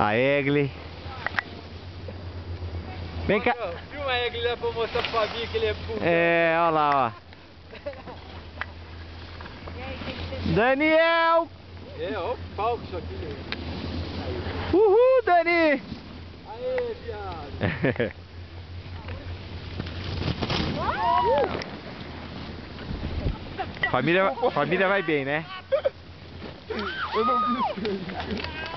A Egli. Vem cá. Filma a Egli lá pra mostrar pro Fabinho que ele é burro. É, olha lá, ó. Daniel! É, ó o palco isso aqui. Uhul, Dani! Aê, viado! Família vai bem, né? Eu não vi isso.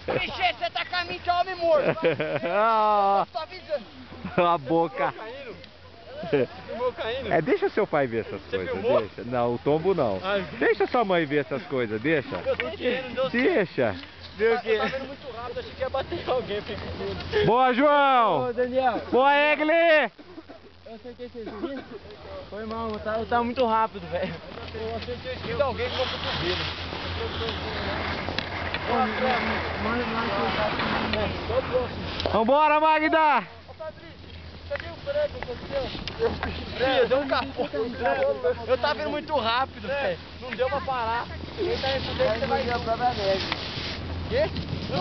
Clichê, você tá caminho de homem morto. Tô avisando. A boca. Filmou caindo? É, deixa seu pai ver essas coisas, filmou? deixa. Não, o tombo não. Ai. Deixa sua mãe ver essas coisas, deixa. Eu tô querendo, deu Deixa. Deu o quê? Eu tava vendo muito rápido, achei que ia bater em alguém. Boa, João! Ô, Daniel. Boa, Egli! Eu acertei vocês viram? Foi mal, eu tava muito rápido, velho. Eu acertei o esquerdo de alguém com o cotovelo. Vambora, Magda! Ô, Fabrício, cadê o Fred? Fred, deu um capô. Eu tava indo muito rápido, velho. Não deu pra parar. Quem tá nesse dedo, você vai ver a própria neve. Quê? Eu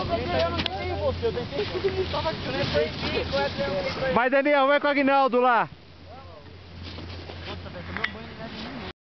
não tentei em você, eu tentei em tudo que tava aqui. Eu nem foi. Vai, Daniel, vai com o Aguinaldo lá.